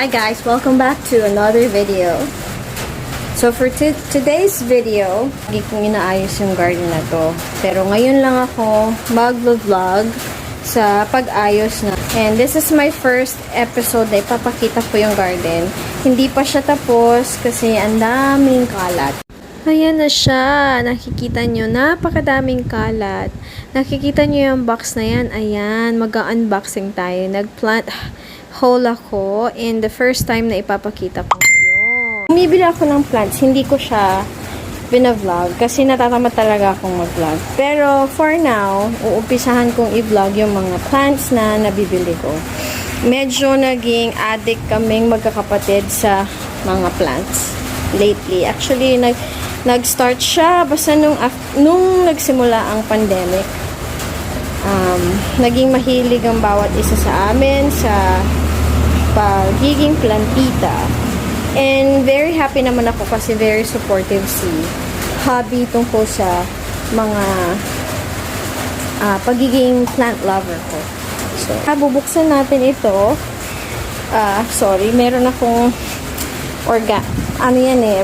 guys, welcome back to another video. So for today's video, hindi kong inaayos yung garden na to. Pero ngayon lang ako mag-vlog sa pag-ayos na. And this is my first episode na ipapakita ko yung garden. Hindi pa siya tapos kasi ang daming kalat. Ayan na siya. Nakikita nyo, napakadaming kalat. Nakikita nyo yung box na yan. Ayan, mag-unboxing tayo. Nag-plant haul ako and the first time na ipapakita ko ngayon. Bumibili ako ng plants, hindi ko siya binavlog kasi natatamad talaga akong mag-vlog. Pero for now, uumpisahan kong i-vlog yung mga plants na nabibili ko. Medyo naging addict kaming magkakapatid sa mga plants lately. Actually, nag-start siya basta nung nagsimula ang pandemic. Naging mahilig ang bawat isa sa amin sa pagiging plantita. And very happy naman ako kasi very supportive si hobby tungkol sa mga pagiging plant lover ko. So, bubuksan natin ito. Sorry, meron akong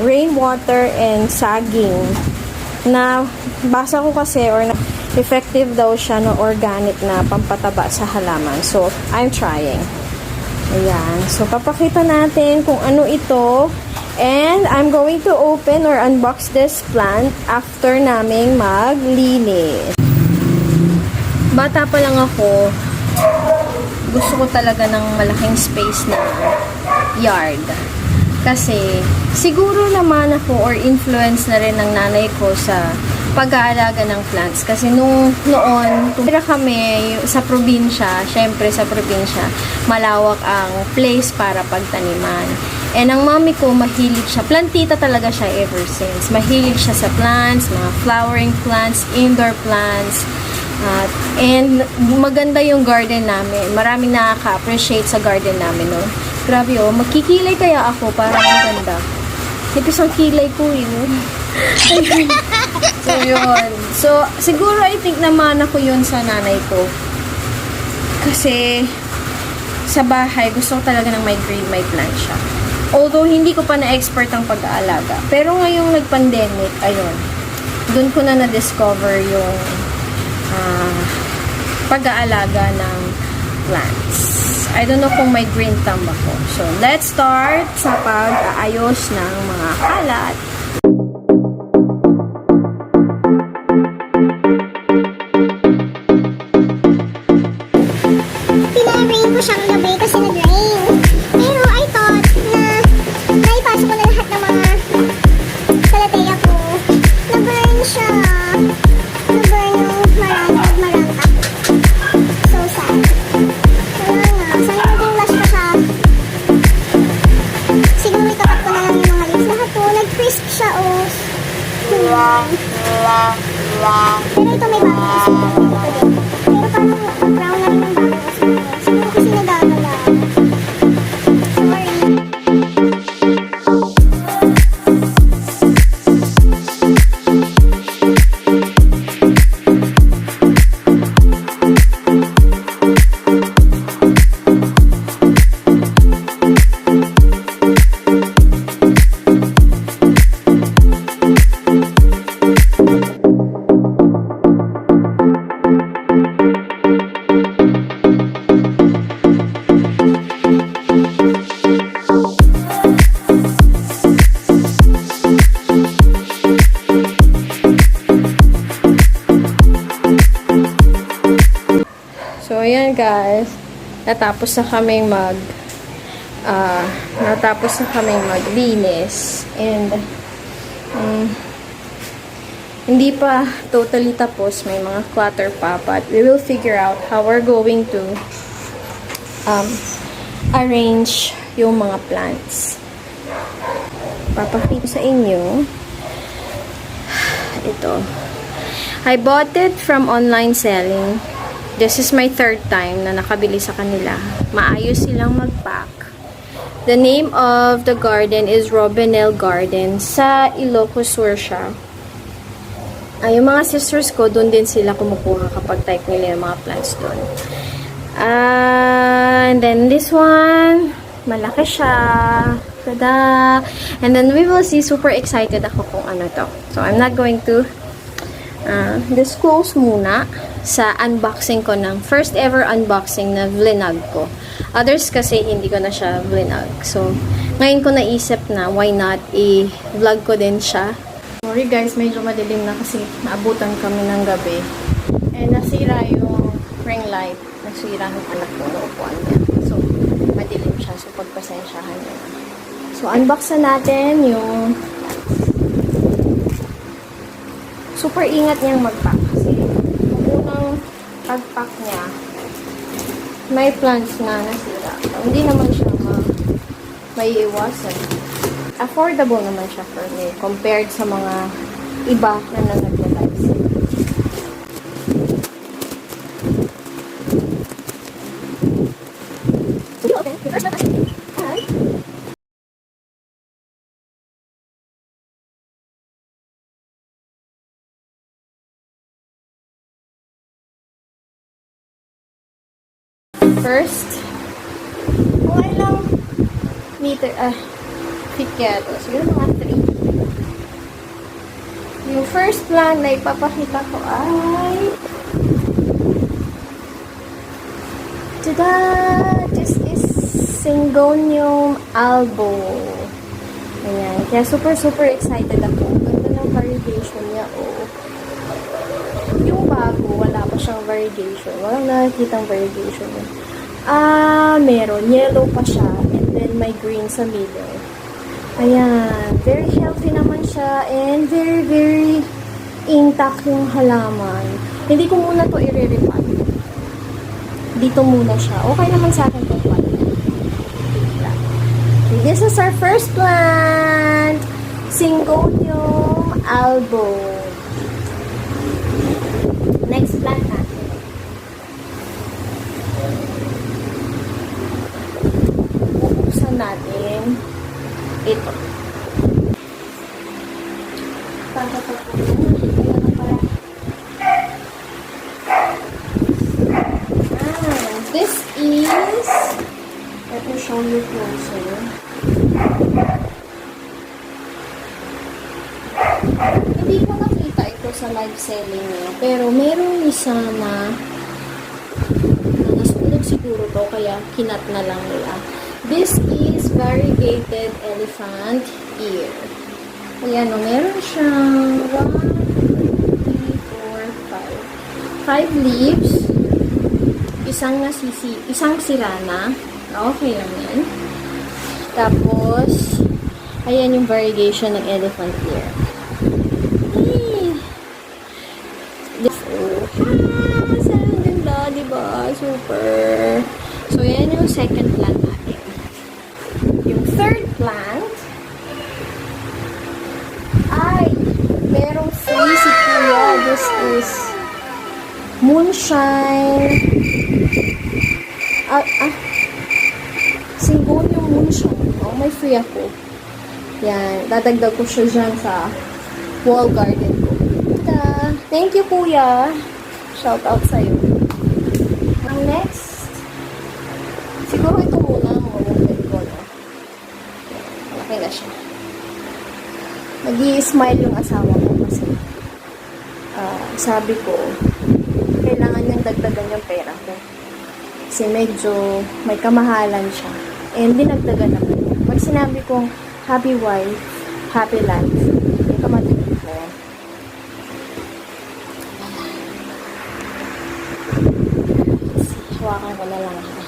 rainwater and sagging na basa ko kasi effective daw siya no organic na pampataba sa halaman. So, I'm trying. Ayan. So, papakita natin kung ano ito. And, I'm going to open or unbox this plant after naming maglinis. Bata pa lang ako, gusto ko talaga ng malaking space na yard. Kasi, siguro naman ako or influence na rin ng nanay ko sa pag-aalaga ng plants. Kasi noon, tumira kami sa probinsya, syempre sa probinsya, malawak ang place para pagtaniman. And ang mami ko, mahilig siya. Plantita talaga siya ever since. Mahilig siya sa plants, mga flowering plants, indoor plants. And maganda yung garden namin. Maraming nakaka-appreciate sa garden namin, no? Grabe, oh. Magkikilay kaya ako para maganda. Nipis ang kilay ko, yun. So, yun. So, siguro I think naman ako yun sa nanay ko. Kasi, sa bahay, gusto ko talaga ng may green, may plant siya. Although, hindi ko pa na-expert ang pag-aalaga. Pero ngayong nag-pandemic, ayun, dun ko na na-discover yung pag-aalaga ng plants. I don't know kung may green thumb ako. So, let's start sa pag-aayos ng mga kalat. Pinarain ko siyang gabi kasi nag-rain. Pero I thought na naipasok ko na lahat ng mga kalateya ko. Na-burn siya. Na-burn yung marangkap. So sad. Wala nga. Sana maging last pa siya. Siguro itapat ko na lang yung mga leaves. Lahat po, nag-crisp siya oh. Pero ito may bangos. Pero parang brown na rin ang bangos. Siguro kasi nagagala. Sorry. So, ayan guys. Natapos na kaming maglinis. And, hindi pa totally tapos. May mga clutter pa. But, we will figure out how we're going to arrange yung mga plants. Papakita sa inyo. Ito. I bought it from online selling. This is my third time na nakabili sa kanila. Maayos silang mag-pack. The name of the garden is Robinel Garden. Sa Ilocos Sur siya. Yung mga sisters ko, doon din sila kumukuha kapag type nila yung mga plants doon. And then this one, Malaki siya. Tada! And then we will see. Super excited ako kung ano to. So, I'm not going to disclose muna sa unboxing ko ng first ever unboxing na vlog ko. Others kasi hindi ko na siya vlog. So, ngayon ko naisip na why not i-vlog ko din siya. Sorry guys, medyo madilim na kasi naabutan kami ng gabi. And nasira yung ring light. Nasira ng anak ko na upuan niya. So, madilim siya. So, pagpasensyahan niya. So, unbox na natin yung super ingat niyang mag-pack kasi yung unang pag-pack niya may plants na nasira. So, hindi naman siya may iwasan. Affordable naman siya for me compared sa mga iba na nag-live sale. First, kung ilang meter, feet kaya ito. Siguro mga 3. Yung first plant na ipapakita ko ay tada! This is Syngonium albo. Ayan. Kaya super excited ako. Ganda ng variegation niya, oh. Yung bago, wala pa siyang variegation. Walang nakikitang variegation niya. Meron. Yellow pa siya. And then, may green sa middle. Ayan. Very healthy naman siya. And very intact yung halaman. Hindi ko muna to i-repot. Dito muna siya. Okay naman sa akin itong pot. Okay, this is our first plant. Syngonium albo. Next plant natin. Bubuksan natin ito. This is, let me show you closer. Hindi ko nakita ito sa live selling niya, pero meron isa na nasunog siguro to, kaya kinat na lang nila. This is variegated elephant ear. Ayan, no, meron siyang 1, 2, 3, 4, 5. 5 leaves. Isang sira na. Okay lang yan. Tapos, ayan yung variegation ng elephant ear. Ang ganda, diba? Super. So, yan yung second plant natin. Yung third plant, ay, merong free si Kuya. This is Moonshine. Syngonium Moonshine. Oh, may free ako. Yan. Dadagdag ko siya dyan sa wall garden ko. Tada! Thank you, Kuya. Shout out sa'yo. Ang next, siguro ito muna ang mabukid ko, no? Malaki na siya. Nag-i-smile yung asawa ko kasi sabi ko, kailangan niyang dagdagan yung pera ko. Kasi medyo may kamahalan siya. And dinagdagan naman niya. Pag sinabi kong happy wife, happy life, yung kamatulog na yan. Hawakan ko na lang siya.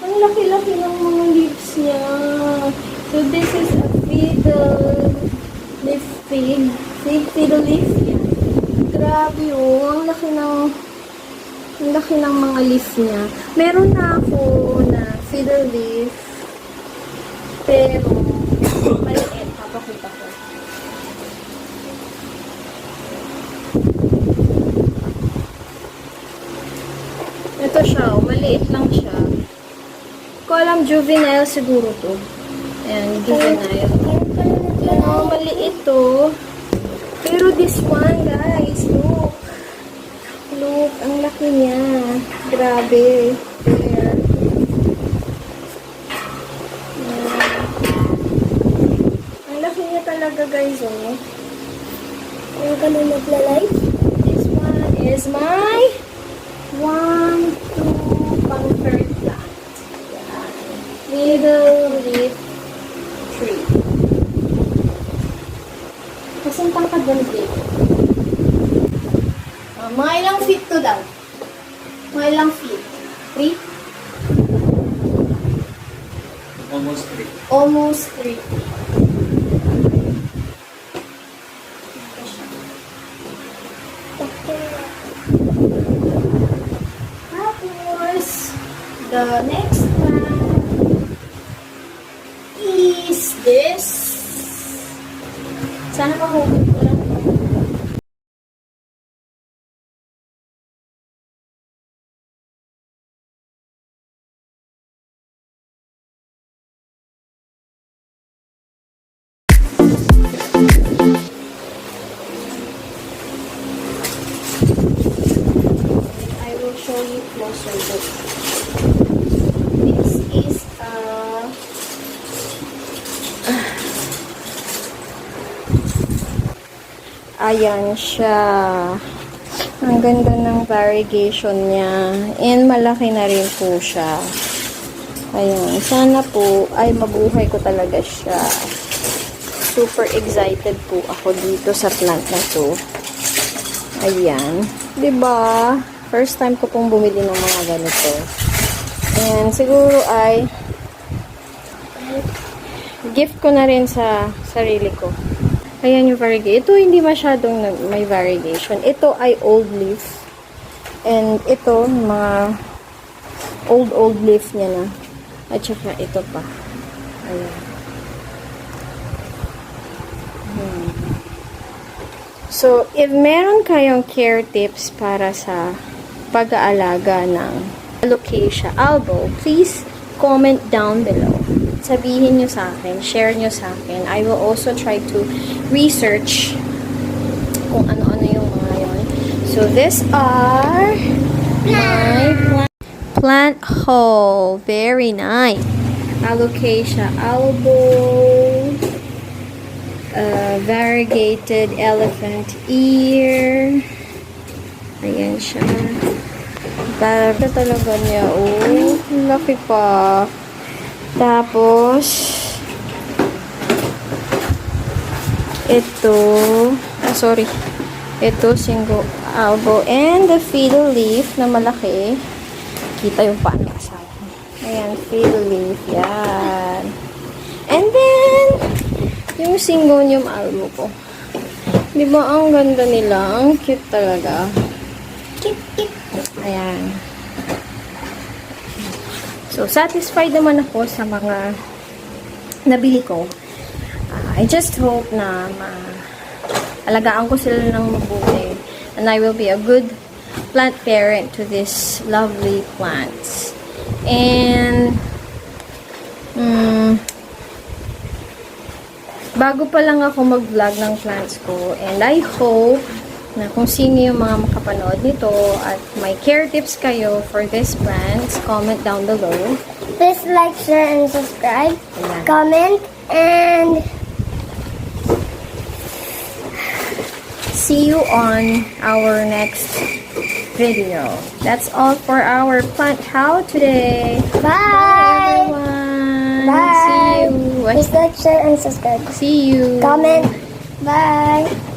Ang laki-laki ng mga leaves niya. So, this is a fiddle leaf fig. Fiddle leaf. Yan. Grabe oh. Ang laki ng Ang laki ng mga leaf niya. Meron na ako na fiddle leaf. Pero, maliit. Papakita ko. Ito siya, oh. Maliit lang siya. Ko alam, juvenile siguro to. Ayan, juvenile. Ayan, oh, maliit to. Pero this one, guys, look. Look, ang laki niya. Grabe. There. Ayan. Ang laki niya talaga, guys, oh. Ang ka na nagla-live? This one is my 1, 2, pang third plant. Yan. Middle leaf tree. Kasing tangkad ba ni mga ilang feet to daw? Mga ilang feet? 3? Almost 3. Almost 3. Tapos, the next plant is this. Sana mahugot ko lang. I will show you closer. This is ayan siya. Ang ganda ng variegation niya. And malaki na rin po siya. Ayan. Sana po ay mabuhay ko talaga siya. Super excited po ako dito sa plant na to. Ayan. 'Di ba? First time ko pong bumili ng mga ganito. And siguro ay gift ko na rin sa sarili ko. Ayan yung variegation. Ito hindi masyadong may variegation. Ito ay old leaf. And ito, mga old leaf niya na. At saka ito pa. Ayan. So, if meron kayong care tips para sa pag-aalaga ng alocasia albo, please comment down below. Sabihin nyo sa akin, share nyo sa akin. I will also try to research kung ano-ano yung mga yun. So, these are my plant haul. Very nice. Alocasia albo. Variegated elephant ear. Ayan siya. Talaga talaga niya. Oh, laki pa. Tapos, ito, sorry. Ito, single albo. And the fiddle leaf na malaki. Kita yung paano kasama. Ayan, fiddle leaf. Yan. And then, yung Syngonium albo ko. Di ba ang ganda nila? Ang cute talaga. Cute. Ayan. So, satisfied naman ako sa mga nabili ko. I just hope na alagaan ko sila ng mabuti. And I will be a good plant parent to these lovely plants. And, bago pa lang ako mag-vlog ng plants ko. And I hope na kung sino yung mga makapanood nito at may care tips kayo for these plants, comment down below. Please like, share, and subscribe. Ayan. Comment, and See you on our next video. That's all for our plant haul today. bye! Everyone. Bye! See you. Please like, share, and subscribe. See you. Comment. Bye!